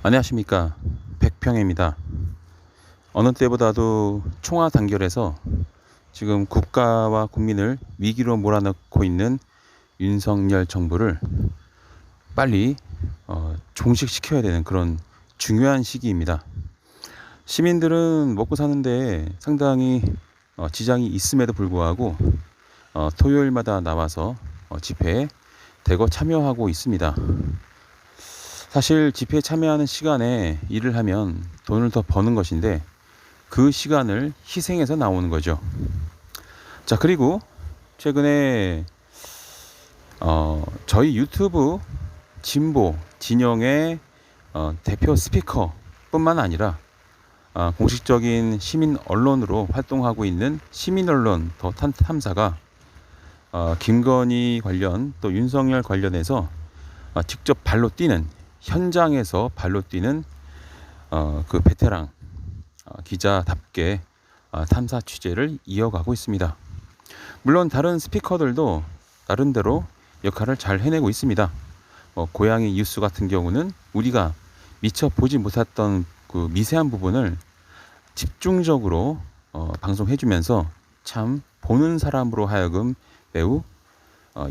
안녕하십니까, 백평입니다. 어느 때보다도 총화 단결해서 지금 국가와 국민을 위기로 몰아넣고 있는 윤석열 정부를 빨리 종식시켜야 되는 그런 중요한 시기입니다. 시민들은 먹고 사는데 상당히 지장이 있음에도 불구하고 토요일마다 나와서 집회에 대거 참여하고 있습니다. 사실 집회에 참여하는 시간에 일을 하면 돈을 더 버는 것인데 그 시간을 희생해서 나오는 거죠. 자, 그리고 최근에 저희 유튜브 진보 진영의 대표 스피커 뿐만 아니라 공식적인 시민 언론으로 활동하고 있는 시민 언론 더 탐사가 김건희 관련 또 윤석열 관련해서 직접 발로 뛰는, 현장에서 발로 뛰는 그 베테랑 기자답게 탐사 취재를 이어가고 있습니다. 물론 다른 스피커들도 나름대로 역할을 잘 해내고 있습니다. 고양이 뉴스 같은 경우는 우리가 미처 보지 못했던 그 미세한 부분을 집중적으로 방송해주면서 참 보는 사람으로 하여금 매우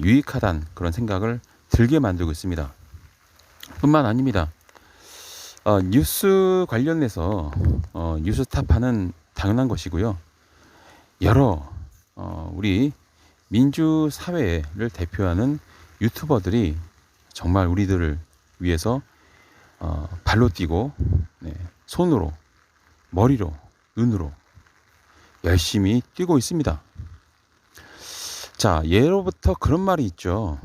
유익하다는 그런 생각을 들게 만들고 있습니다. 뿐만 아닙니다. 뉴스 관련해서 뉴스타파는 당연한 것이고요. 여러 우리 민주사회를 대표하는 유튜버들이 정말 우리들을 위해서 발로 뛰고 손으로, 머리로, 눈으로 열심히 뛰고 있습니다. 자, 예로부터 그런 말이 있죠.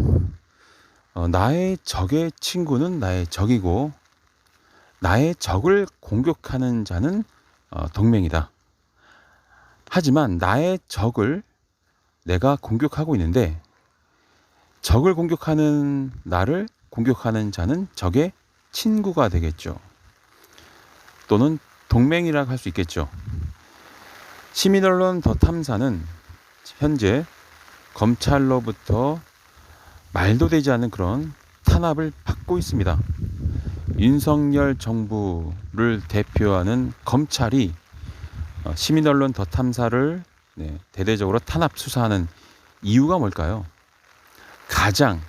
나의 적의 친구는 나의 적이고 나의 적을 공격하는 자는 동맹이다. 하지만 나의 적을 내가 공격하고 있는데 적을 공격하는 나를 공격하는 자는 적의 친구가 되겠죠. 또는 동맹이라고 할 수 있겠죠. 시민언론 더 탐사는 현재 검찰로부터 말도 되지 않는 그런 탄압을 받고 있습니다. 윤석열 정부를 대표하는 검찰이 시민언론 더 탐사를 대대적으로 탄압 수사하는 이유가 뭘까요? 가장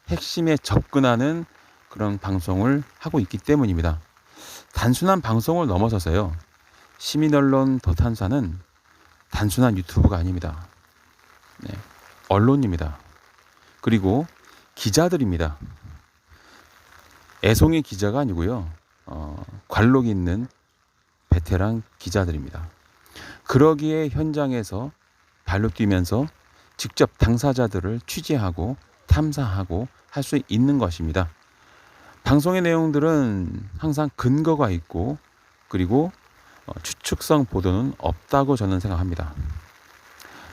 핵심에 접근하는 그런 방송을 하고 있기 때문입니다. 단순한 방송을 넘어서서요, 시민언론 더 탐사는 단순한 유튜브가 아닙니다. 언론입니다. 그리고 기자들입니다. 애송이 기자가 아니고요, 관록 있는 베테랑 기자들입니다. 그러기에 현장에서 발로 뛰면서 직접 당사자들을 취재하고 탐사하고 할 수 있는 것입니다. 방송의 내용들은 항상 근거가 있고 그리고 추측성 보도는 없다고 저는 생각합니다.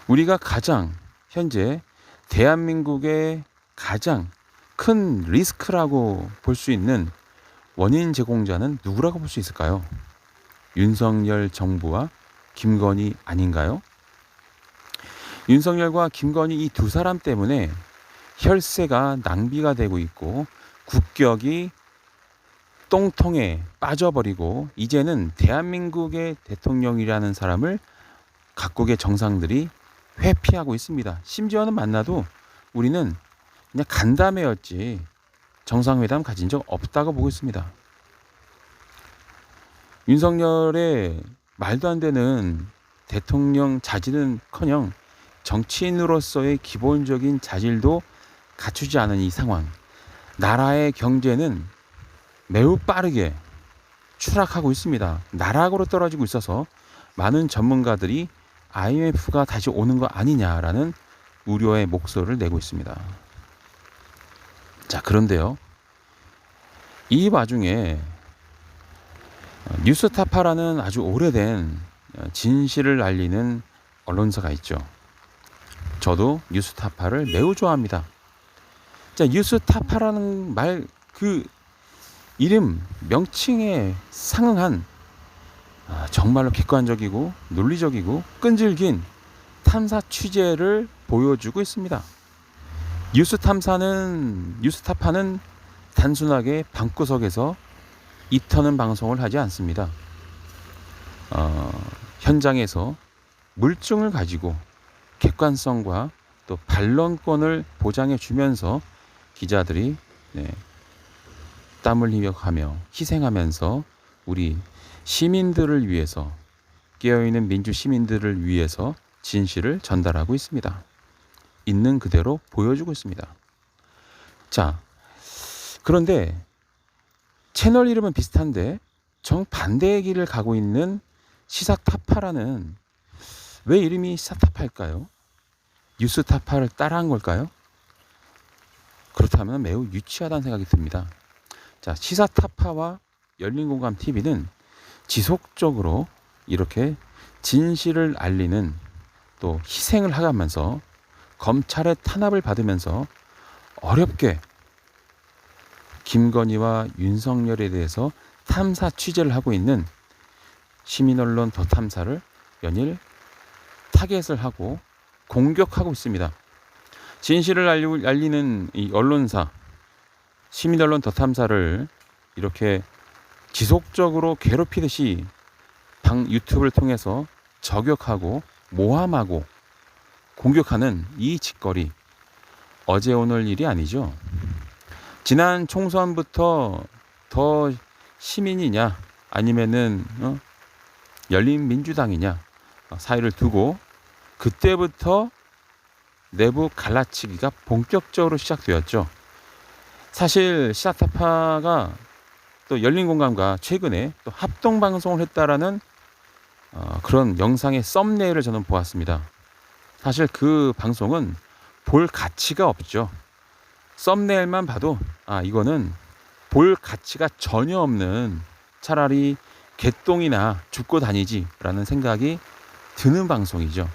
우리가 가장 현재 대한민국의 가장 큰 리스크라고 볼 수 있는 원인 제공자는 누구라고 볼 수 있을까요? 윤석열 정부와 김건희 아닌가요? 윤석열과 김건희 이 두 사람 때문에 혈세가 낭비가 되고 있고 국격이 똥통에 빠져버리고 이제는 대한민국의 대통령이라는 사람을 각국의 정상들이 회피하고 있습니다. 심지어는 만나도 우리는 그냥 간담회였지 정상회담 가진 적 없다고 보고 있습니다. 윤석열의 말도 안 되는 대통령 자질은커녕 정치인으로서의 기본적인 자질도 갖추지 않은 이 상황, 나라의 경제는 매우 빠르게 추락하고 있습니다. 나락으로 떨어지고 있어서 많은 전문가들이 IMF가 다시 오는 거 아니냐라는 우려의 목소리를 내고 있습니다. 자, 그런데요, 이 와중에 뉴스타파라는 아주 오래된 진실을 알리는 언론사가 있죠. 저도 뉴스타파를 매우 좋아합니다. 자, 뉴스타파라는 말, 그 이름 명칭에 상응한 정말로 객관적이고 논리적이고 끈질긴 탐사 취재를 보여주고 있습니다. 뉴스타파는 단순하게 방구석에서 이터는 방송을 하지 않습니다. 현장에서 물증을 가지고 객관성과 또 반론권을 보장해 주면서 기자들이 땀을 흘려가며 희생하면서 우리 시민들을 위해서, 깨어있는 민주 시민들을 위해서 진실을 전달하고 있습니다. 있는 그대로 보여주고 있습니다. 자, 그런데 채널 이름은 비슷한데 정반대의 길을 가고 있는 시사타파라는, 왜 이름이 시사타파일까요? 뉴스타파를 따라한 걸까요? 그렇다면 매우 유치하다는 생각이 듭니다. 자, 시사타파와 열린공감TV는 지속적으로 이렇게 진실을 알리는, 또 희생을 하면서 검찰의 탄압을 받으면서 어렵게 김건희와 윤석열에 대해서 탐사 취재를 하고 있는 시민언론 더 탐사를 연일 타겟을 하고 공격하고 있습니다. 진실을 알리는 이 언론사 시민언론 더 탐사를 이렇게 지속적으로 괴롭히듯이 유튜브를 통해서 저격하고 모함하고 공격하는 이 짓거리, 어제 오늘 일이 아니죠. 지난 총선부터 더 시민이냐 아니면은 열린민주당이냐 사이를 두고 그때부터 내부 갈라치기가 본격적으로 시작되었죠. 사실 시사타파가 또 열린공감과 최근에 또 합동방송을 했다라는 그런 영상의 썸네일을 저는 보았습니다. 사실 그 방송은 볼 가치가 없죠. 썸네일만 봐도 이거는 볼 가치가 전혀 없는, 차라리 개똥이나 죽고 다니지 라는 생각이 드는 방송이죠.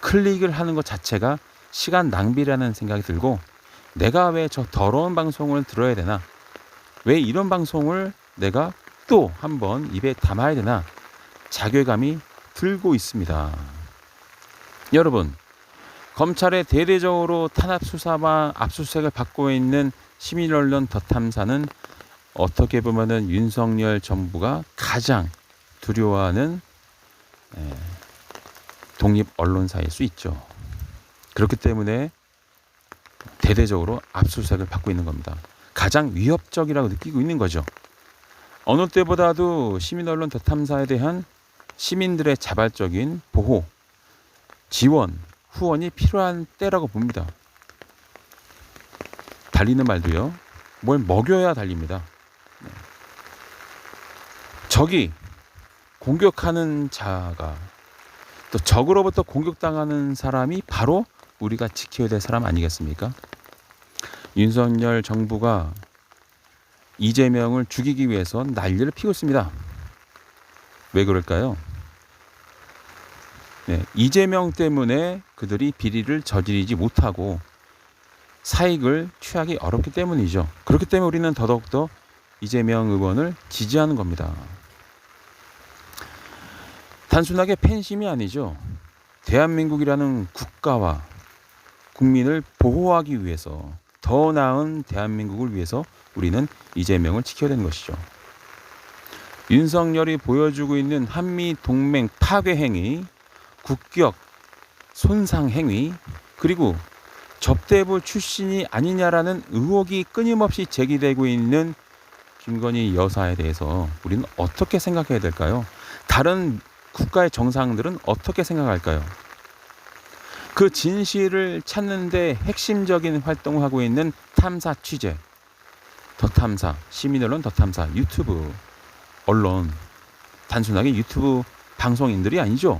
클릭을 하는 것 자체가 시간 낭비라는 생각이 들고, 내가 왜 저 더러운 방송을 들어야 되나, 왜 이런 방송을 내가 또 한번 입에 담아야 되나 자괴감이 들고 있습니다. 여러분, 검찰의 대대적으로 탄압 수사와 압수수색을 받고 있는 시민언론 더 탐사는 어떻게 보면은 윤석열 정부가 가장 두려워하는 독립 언론사일 수 있죠. 그렇기 때문에 대대적으로 압수수색을 받고 있는 겁니다. 가장 위협적이라고 느끼고 있는 거죠. 어느 때보다도 시민언론 더 탐사에 대한 시민들의 자발적인 보호, 지원, 후원이 필요한 때라고 봅니다. 달리는 말도요, 뭘 먹여야 달립니다. 적이 공격하는 자가, 또 적으로부터 공격당하는 사람이 바로 우리가 지켜야 될 사람 아니겠습니까? 윤석열 정부가 이재명을 죽이기 위해서 난리를 피우고 있습니다. 왜 그럴까요? 이재명 때문에 그들이 비리를 저지르지 못하고 사익을 취하기 어렵기 때문이죠. 그렇기 때문에 우리는 더더욱더 이재명 의원을 지지하는 겁니다. 단순하게 팬심이 아니죠. 대한민국이라는 국가와 국민을 보호하기 위해서, 더 나은 대한민국을 위해서 우리는 이재명을 지켜야 되는 것이죠. 윤석열이 보여주고 있는 한미 동맹 파괴 행위, 국격 손상 행위, 그리고 접대부 출신이 아니냐라는 의혹이 끊임없이 제기되고 있는 김건희 여사에 대해서 우리는 어떻게 생각해야 될까요? 다른 국가의 정상들은 어떻게 생각할까요? 그 진실을 찾는 데 핵심적인 활동을 하고 있는 탐사 취재, 더 탐사, 시민언론 더 탐사, 유튜브 언론, 단순하게 유튜브 방송인들이 아니죠.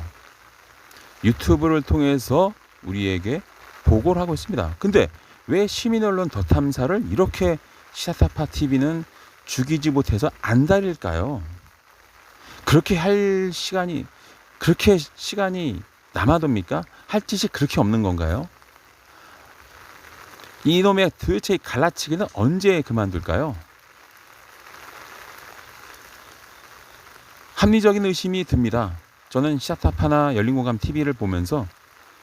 유튜브를 통해서 우리에게 보고를 하고 있습니다. 근데 왜 시민언론 더 탐사를 이렇게 시사타파 TV는 죽이지 못해서 안 달릴까요? 그렇게 시간이 남아돕니까? 할 짓이 그렇게 없는 건가요? 이놈의 도대체 갈라치기는 언제 그만둘까요? 합리적인 의심이 듭니다. 저는 시사타파나 열린공감TV를 보면서,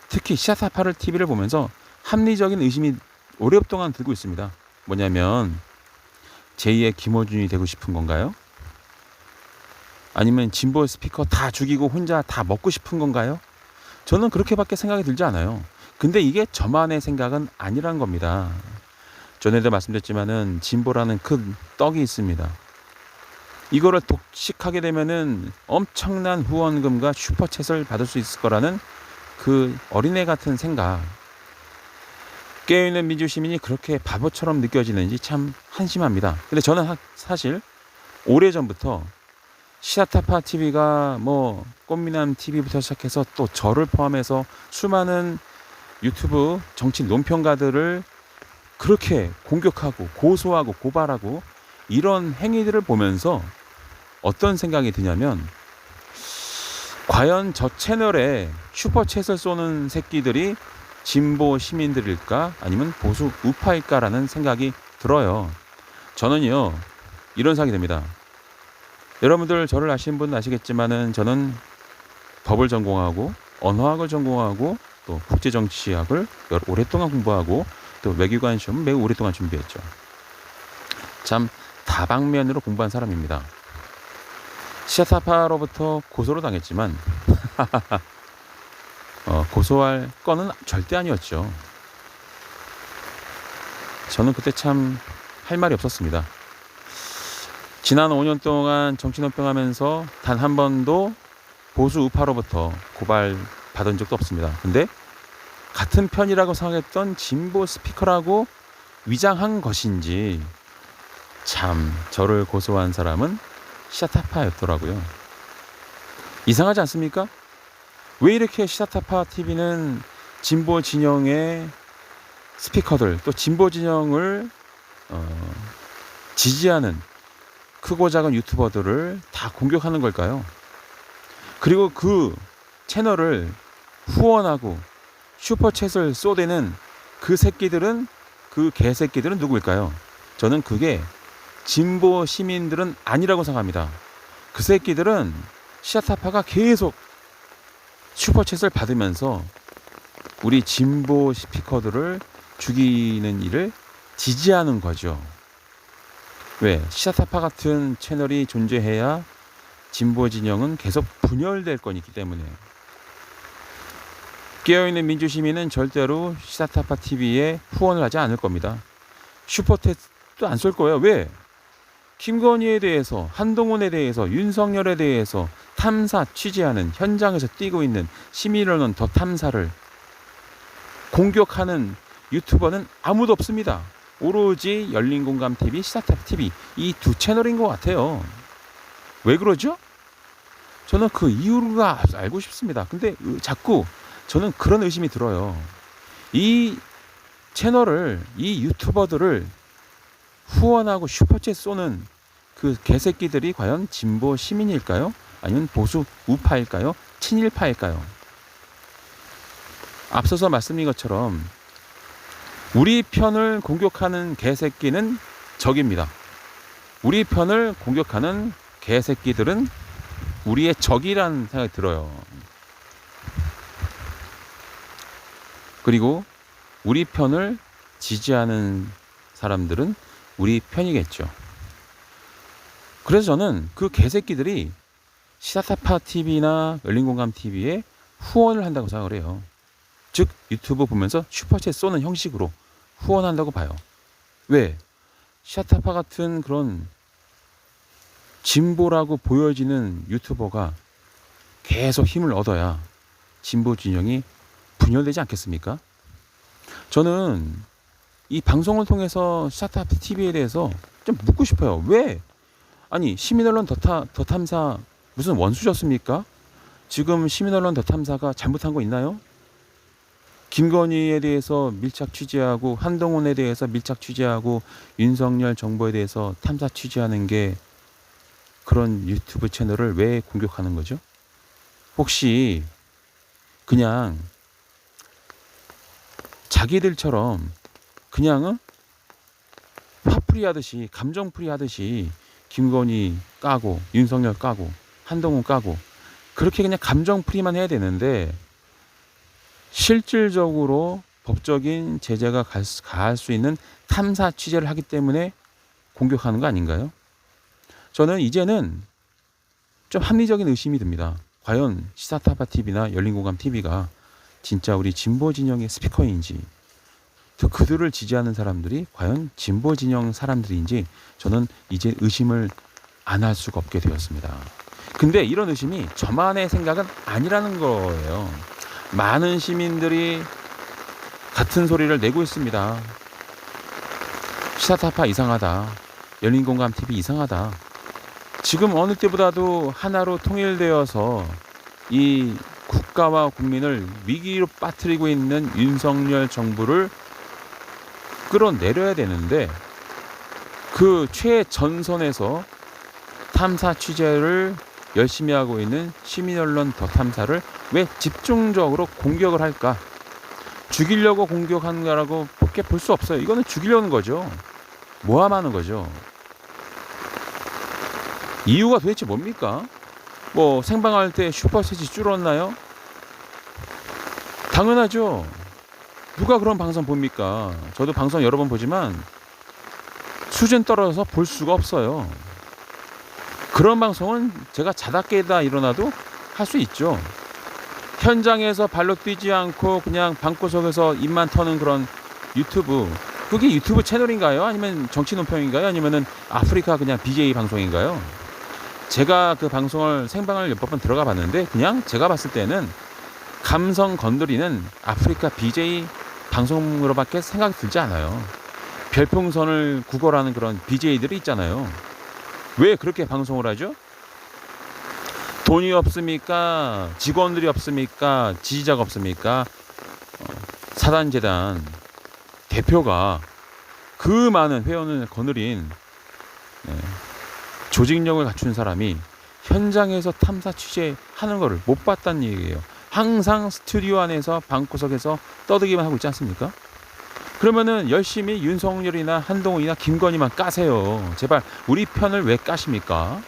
특히 시사타파를 TV를 보면서 합리적인 의심이 오랫동안 들고 있습니다. 뭐냐면 제2의 김어준이 되고 싶은 건가요? 아니면 진보 스피커 다 죽이고 혼자 다 먹고 싶은 건가요? 저는 그렇게밖에 생각이 들지 않아요. 근데 이게 저만의 생각은 아니란 겁니다. 전에도 말씀드렸지만은 진보라는 큰 떡이 있습니다. 이거를 독식하게 되면은 엄청난 후원금과 슈퍼챗을 받을 수 있을 거라는 그 어린애 같은 생각. 깨어있는 민주시민이 그렇게 바보처럼 느껴지는지 참 한심합니다. 근데 저는 사실 오래전부터 시사타파 TV가 뭐 꽃미남 TV부터 시작해서 또 저를 포함해서 수많은 유튜브 정치 논평가들을 그렇게 공격하고 고소하고 고발하고 이런 행위들을 보면서 어떤 생각이 드냐면, 과연 저 채널에 슈퍼챗을 쏘는 새끼들이 진보 시민들일까 아니면 보수 우파일까라는 생각이 들어요. 저는요 이런 생각이 듭니다. 여러분들 저를 아시는 분은 아시겠지만은 저는 법을 전공하고 언어학을 전공하고 또 국제정치학을 오랫동안 공부하고 또 외교관 시험을 매우 오랫동안 준비했죠. 참 다방면으로 공부한 사람입니다. 시사타파로부터 고소를 당했지만 고소할 건은 절대 아니었죠. 저는 그때 참 할 말이 없었습니다. 지난 5년 동안 정치논평하면서 단 한 번도 보수 우파로부터 고발 받은 적도 없습니다. 근데 같은 편이라고 생각했던 진보 스피커라고 위장한 것인지 참 저를 고소한 사람은 시사타파였더라고요. 이상하지 않습니까? 왜 이렇게 시사타파 TV는 진보 진영의 스피커들 또 진보 진영을 지지하는 크고 작은 유튜버들을 다 공격하는 걸까요? 그리고 그 채널을 후원하고 슈퍼챗을 쏘대는 그 새끼들은, 그 개새끼들은 누구일까요? 저는 그게 진보 시민들은 아니라고 생각합니다. 그 새끼들은 시사타파가 계속 슈퍼챗을 받으면서 우리 진보 스피커들을 죽이는 일을 지지하는 거죠. 왜? 시사타파 같은 채널이 존재해야 진보 진영은 계속 분열될 거기 때문에. 깨어있는 민주시민은 절대로 시사타파 TV에 후원을 하지 않을 겁니다. 슈퍼챗도 안 쏠 거예요. 왜? 김건희에 대해서, 한동훈에 대해서, 윤석열에 대해서 탐사 취재하는, 현장에서 뛰고 있는 시민언론 더 탐사를 공격하는 유튜버는 아무도 없습니다. 오로지 열린공감TV, 시사타파TV 이 두 채널인 것 같아요. 왜 그러죠? 저는 그 이유가 알고 싶습니다. 근데 자꾸 저는 그런 의심이 들어요. 이 채널을, 이 유튜버들을 후원하고 슈퍼챗 쏘는 그 개새끼들이 과연 진보 시민일까요? 아니면 보수 우파일까요? 친일파일까요? 앞서서 말씀드린 것처럼 우리 편을 공격하는 개새끼는 적입니다. 우리 편을 공격하는 개새끼들은 우리의 적이라는 생각이 들어요. 그리고 우리 편을 지지하는 사람들은 우리 편이겠죠. 그래서 저는 그 개새끼들이 시사타파 TV나 열린공감 TV에 후원을 한다고 생각을 해요. 즉 유튜브 보면서 슈퍼챗 쏘는 형식으로 후원한다고 봐요. 왜? 시사타파 같은 그런 진보라고 보여지는 유튜버가 계속 힘을 얻어야 진보 진영이 분열되지 않겠습니까? 저는 이 방송을 통해서 시사타파 TV에 대해서 좀 묻고 싶어요. 왜? 아니 시민언론 더 탐사 무슨 원수셨습니까? 지금 시민언론 더 탐사가 잘못한 거 있나요? 김건희에 대해서 밀착 취재하고 한동훈에 대해서 밀착 취재하고 윤석열 정부에 대해서 탐사 취재하는 게 그런 유튜브 채널을 왜 공격하는 거죠? 혹시 그냥 자기들처럼 그냥 화풀이 하듯이, 감정풀이 하듯이 김건희 까고 윤석열 까고 한동훈 까고 그렇게 그냥 감정풀이만 해야 되는데 실질적으로 법적인 제재가 가할 수 있는 탐사 취재를 하기 때문에 공격하는 거 아닌가요? 저는 이제는 좀 합리적인 의심이 듭니다. 과연 시사타파 TV나 열린공감 TV가 진짜 우리 진보 진영의 스피커인지, 또 그들을 지지하는 사람들이 과연 진보 진영 사람들인지 저는 이제 의심을 안 할 수가 없게 되었습니다. 근데 이런 의심이 저만의 생각은 아니라는 거예요. 많은 시민들이 같은 소리를 내고 있습니다. 시사타파 이상하다. 열린공감 TV 이상하다. 지금 어느 때보다도 하나로 통일되어서 이 국가와 국민을 위기로 빠뜨리고 있는 윤석열 정부를 끌어내려야 되는데, 그 최전선에서 탐사 취재를 열심히 하고 있는 시민언론 더 탐사를 왜 집중적으로 공격을 할까? 죽이려고 공격하는 거라고 밖에 볼 수 없어요. 이거는 죽이려는 거죠. 모함하는 거죠. 이유가 도대체 뭡니까? 뭐 생방할 때 슈퍼챗이 줄었나요? 당연하죠. 누가 그런 방송 봅니까? 저도 방송 여러 번 보지만 수준 떨어져서 볼 수가 없어요. 그런 방송은 제가 자다 깨다 일어나도 할 수 있죠. 현장에서 발로 뛰지 않고 그냥 방구석에서 입만 터는 그런 유튜브, 그게 유튜브 채널인가요? 아니면 정치 논평인가요? 아니면은 아프리카 그냥 BJ 방송인가요? 제가 그 방송을 생방을 몇 번 들어가 봤는데 그냥 제가 봤을 때는 감성 건드리는 아프리카 BJ 방송으로밖에 생각이 들지 않아요. 별풍선을 구걸하는 그런 BJ들이 있잖아요. 왜 그렇게 방송을 하죠? 돈이 없습니까? 직원들이 없습니까? 지지자가 없습니까? 사단재단 대표가 그 많은 회원을 거느린 조직력을 갖춘 사람이 현장에서 탐사 취재하는 거를 못 봤다는 얘기예요. 항상 스튜디오 안에서 방구석에서 떠들기만 하고 있지 않습니까? 그러면은 열심히 윤석열이나 한동훈이나 김건희만 까세요. 제발 우리 편을 왜 까십니까?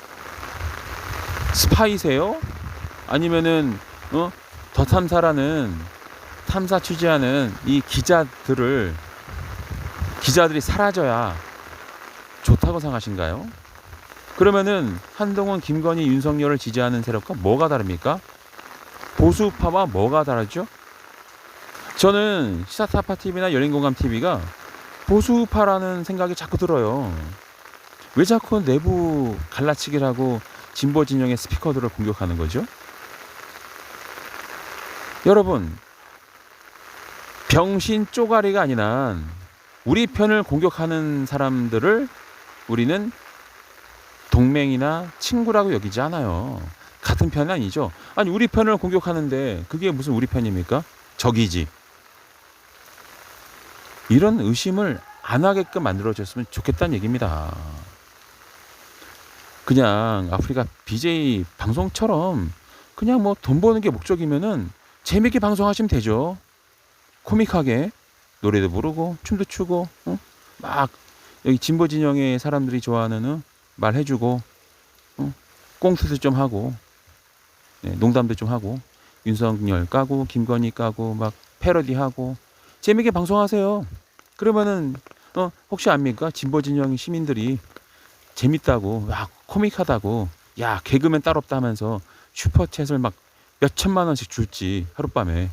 스파이세요? 아니면은 더 탐사라는 탐사 취재하는 이 기자들이 사라져야 좋다고 생각하신가요? 그러면은 한동훈, 김건희, 윤석열을 지지하는 세력과 뭐가 다릅니까? 보수파와 뭐가 다르죠? 저는 시사타파 TV나 열린공감 TV가 보수파라는 생각이 자꾸 들어요. 왜 자꾸 내부 갈라치기를 하고 진보 진영의 스피커들을 공격하는 거죠? 여러분, 병신 쪼가리가 아니라 우리 편을 공격하는 사람들을 우리는 동맹이나 친구라고 여기지 않아요. 같은 편은 아니죠. 아니, 우리 편을 공격하는데 그게 무슨 우리 편입니까? 적이지. 이런 의심을 안 하게끔 만들어줬으면 좋겠다는 얘기입니다. 그냥 아프리카 BJ 방송처럼 그냥 뭐 돈 버는 게 목적이면은 재밌게 방송하시면 되죠. 코믹하게 노래도 부르고 춤도 추고 막 여기 진보 진영의 사람들이 좋아하는 말 해주고 꽁트도 좀 하고 농담도 좀 하고 윤석열 까고 김건희 까고 막 패러디하고 재밌게 방송하세요. 그러면은 혹시 압니까? 진보 진영 시민들이 재밌다고, 야 코믹하다고, 야 개그맨 따로 없다 하면서 슈퍼챗을 막 몇 천만 원씩 줄지 하룻밤에.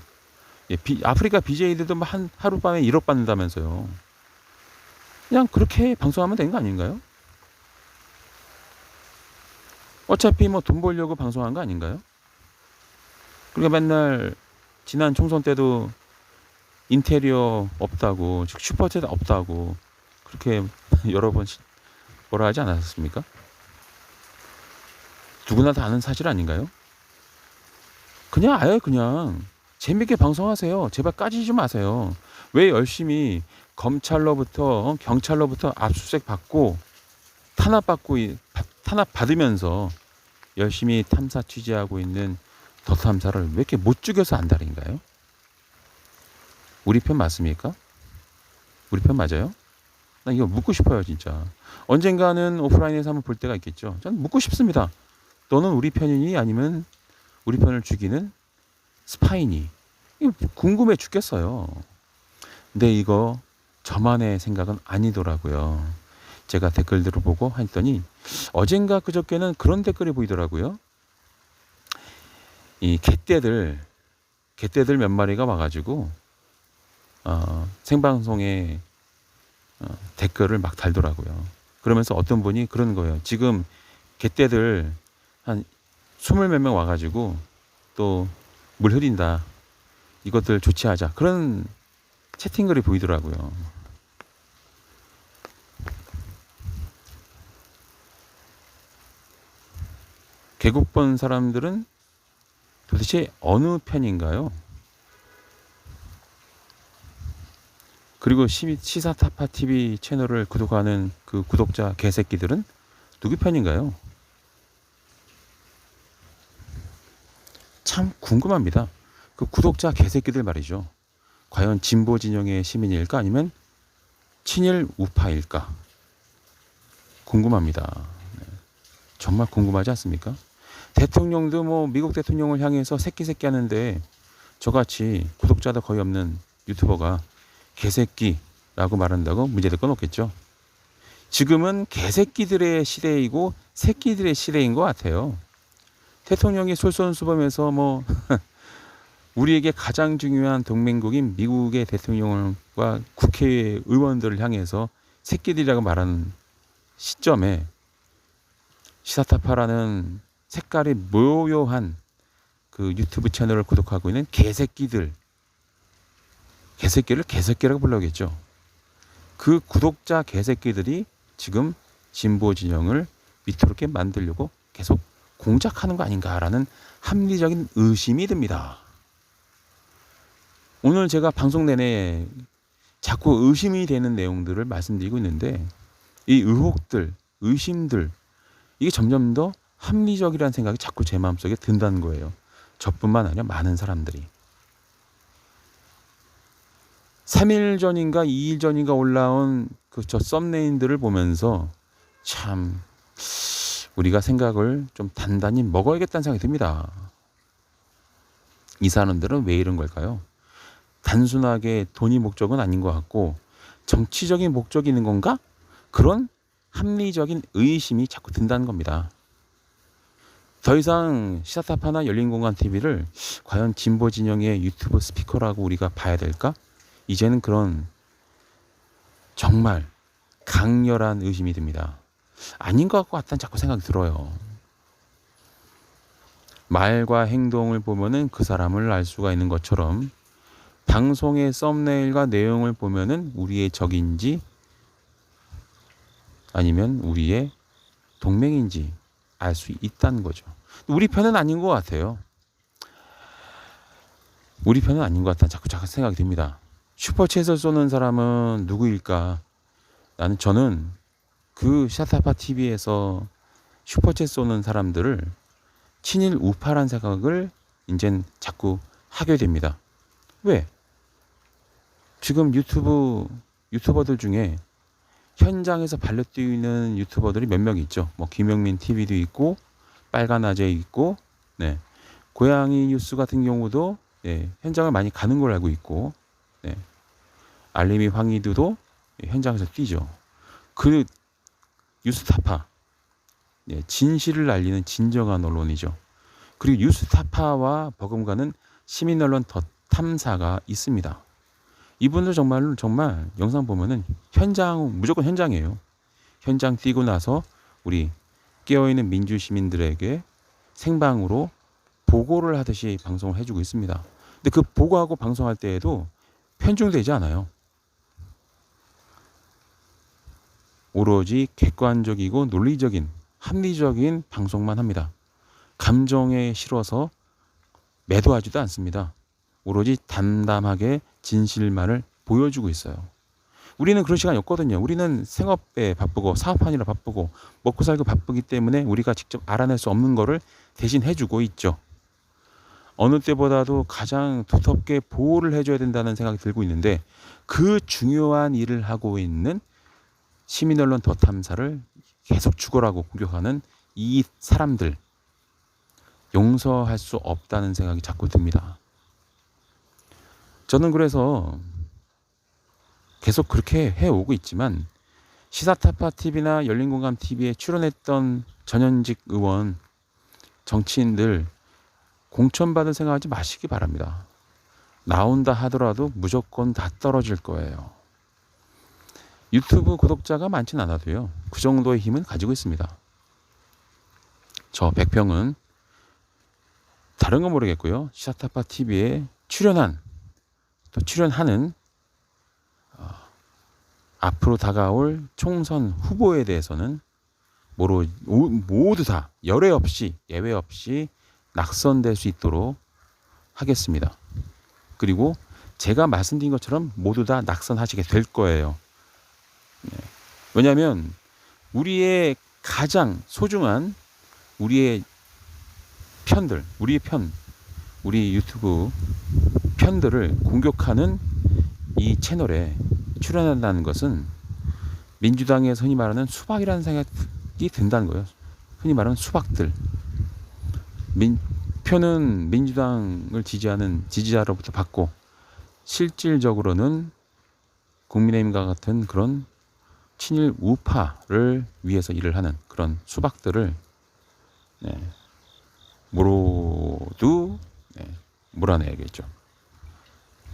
아프리카 BJ들도 막 하룻밤에 1억 받는다면서요. 그냥 그렇게 방송하면 되는 거 아닌가요? 어차피 뭐 돈 벌려고 방송한 거 아닌가요? 그리고 맨날 지난 총선 때도 인테리어 없다고, 즉 슈퍼챗 없다고 그렇게 여러 번 뭐라 하지 않았습니까? 누구나 다 아는 사실 아닌가요? 그냥 아예 그냥 재밌게 방송하세요. 제발 까지지 마세요. 왜 열심히 검찰로부터 경찰로부터 압수수색 받고 탄압 받으면서 열심히 탐사 취재하고 있는 더 탐사를 왜 이렇게 못 죽여서 안달인가요? 우리 편 맞습니까? 우리 편 맞아요? 나 이거 묻고 싶어요, 진짜. 언젠가는 오프라인에서 한번 볼 때가 있겠죠. 저는 묻고 싶습니다. 너는 우리 편이니 아니면 우리 편을 죽이는 스파이니? 이거 궁금해 죽겠어요. 근데 이거 저만의 생각은 아니더라고요. 제가 댓글들을 보고 했더니 어젠가 그저께는 그런 댓글이 보이더라고요. 이 개떼들 몇 마리가 와가지고 생방송에 댓글을 막 달더라고요. 그러면서 어떤 분이 그런 거예요. 지금 개떼들 한 20몇 명 와가지고 또 물 흐린다. 이것들 조치하자. 그런 채팅글이 보이더라고요. 개국 본 사람들은 도대체 어느 편인가요? 그리고 시사타파 TV 채널을 구독하는 그 구독자 개새끼들은 누구 편인가요? 참 궁금합니다. 그 구독자 개새끼들 말이죠. 과연 진보 진영의 시민일까 아니면 친일 우파일까? 궁금합니다. 네. 정말 궁금하지 않습니까? 대통령도 뭐 미국 대통령을 향해서 새끼 하는데 저같이 구독자도 거의 없는 유튜버가 개새끼라고 말한다고 문제될 건 없겠죠. 지금은 개새끼들의 시대이고 새끼들의 시대인 것 같아요. 대통령이 솔선수범해서 뭐 우리에게 가장 중요한 동맹국인 미국의 대통령과 국회의원들을 향해서 새끼들이라고 말하는 시점에 시사타파라는 색깔이 묘요한 그 유튜브 채널을 구독하고 있는 개새끼를 개새끼라고 불러야겠죠. 그 구독자 개새끼들이 지금 진보 진영을 위태롭게 만들려고 계속 공작하는 거 아닌가라는 합리적인 의심이 듭니다. 오늘 제가 방송 내내 자꾸 의심이 되는 내용들을 말씀드리고 있는데 이 의혹들, 의심들 이게 점점 더 합리적이라는 생각이 자꾸 제 마음속에 든다는 거예요. 저뿐만 아니라 많은 사람들이. 3일 전인가 2일 전인가 올라온 그 저 썸네일들을 보면서 참 우리가 생각을 좀 단단히 먹어야겠다는 생각이 듭니다. 이 사람들은 왜 이런 걸까요? 단순하게 돈이 목적은 아닌 것 같고 정치적인 목적이 있는 건가? 그런 합리적인 의심이 자꾸 든다는 겁니다. 더 이상 시사타파나 열린공간TV를 과연 진보 진영의 유튜브 스피커라고 우리가 봐야 될까? 이제는 그런 정말 강렬한 의심이 듭니다. 아닌 것 같다는 자꾸 생각이 들어요. 말과 행동을 보면은 그 사람을 알 수가 있는 것처럼 방송의 썸네일과 내용을 보면은 우리의 적인지 아니면 우리의 동맹인지 알 수 있다는 거죠. 우리 편은 아닌 것 같아요. 우리 편은 아닌 것 같다는 자꾸 생각이 듭니다. 슈퍼챗을 쏘는 사람은 누구일까? 저는 그 시사타파 TV에서 슈퍼챗 쏘는 사람들을 친일 우파란 생각을 이젠 자꾸 하게 됩니다. 왜? 지금 유튜버들 중에 현장에서 발로 뛰는 유튜버들이 몇 명 있죠. 뭐 김영민 TV도 있고 빨간 아재 있고 네. 고양이 뉴스 같은 경우도 네, 현장을 많이 가는 걸 알고 있고 네. 알림이 황희두도 현장에서 뛰죠. 그 뉴스타파 네, 진실을 알리는 진정한 언론이죠. 그리고 뉴스타파와 버금가는 시민 언론 더 탐사가 있습니다. 이분들 정말 영상 보면은 무조건 현장이에요. 현장 뛰고 나서 우리 깨어있는 민주 시민들에게 생방으로 보고를 하듯이 방송을 해주고 있습니다. 근데 그 보고하고 방송할 때에도 편중되지 않아요. 오로지 객관적이고 논리적인 합리적인 방송만 합니다. 감정에 실어서 매도하지도 않습니다. 오로지 담담하게 진실만을 보여주고 있어요. 우리는 그런 시간이 없거든요. 우리는 생업에 바쁘고 사업하느라 바쁘고 먹고 살고 바쁘기 때문에 우리가 직접 알아낼 수 없는 거를 대신 해주고 있죠. 어느 때보다도 가장 두텁게 보호를 해줘야 된다는 생각이 들고 있는데 그 중요한 일을 하고 있는 시민언론 더 탐사를 계속 죽어라고 공격하는 이 사람들 용서할 수 없다는 생각이 자꾸 듭니다. 저는 그래서 계속 그렇게 해오고 있지만 시사타파 TV나 열린공감 TV에 출연했던 전현직 의원, 정치인들 공천받을 생각하지 마시기 바랍니다. 나온다 하더라도 무조건 다 떨어질 거예요. 유튜브 구독자가 많진 않아도요, 그 정도의 힘은 가지고 있습니다. 저 백평은 다른 건 모르겠고요, 시사타파 TV에 출연한, 또 출연하는 앞으로 다가올 총선 후보에 대해서는 모두 다 예외 없이 낙선될 수 있도록 하겠습니다. 그리고 제가 말씀드린 것처럼 모두 다 낙선하시게 될 거예요. 왜냐하면 우리의 가장 소중한 우리 유튜브 편들을 공격하는 이 채널에 출연한다는 것은 민주당에서 흔히 말하는 수박이라는 생각이 든다는 거예요. 흔히 말하는 수박들. 표는 민주당을 지지하는 지지자로부터 받고 실질적으로는 국민의힘과 같은 그런 친일 우파를 위해서 일을 하는 그런 수박들을 모두 몰아내야겠죠.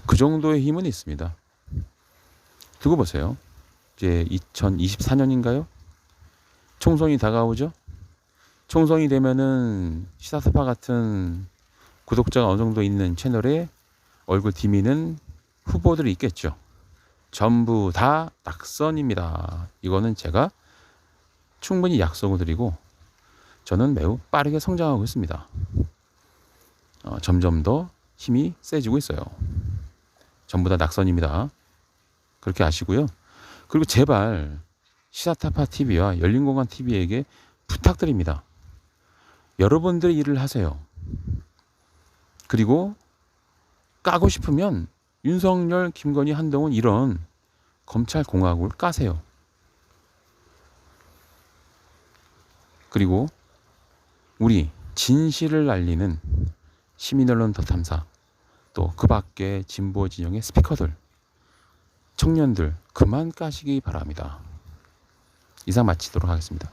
그 정도의 힘은 있습니다. 두고 보세요. 이제 2024년인가요? 총선이 다가오죠. 총선이 되면은 시사타파 같은 구독자가 어느 정도 있는 채널에 얼굴 디미는 후보들이 있겠죠. 전부 다 낙선입니다. 이거는 제가 충분히 약속을 드리고 저는 매우 빠르게 성장하고 있습니다. 점점 더 힘이 세지고 있어요. 전부 다 낙선입니다. 그렇게 아시고요. 그리고 제발 시사타파 TV와 열린공감 TV에게 부탁드립니다. 여러분들이 일을 하세요. 그리고 까고 싶으면 윤석열, 김건희, 한동훈 이런 검찰 공화국을 까세요. 그리고 우리 진실을 알리는 시민언론 더 탐사, 또 그 밖에 진보 진영의 스피커들, 청년들 그만 까시기 바랍니다. 이상 마치도록 하겠습니다.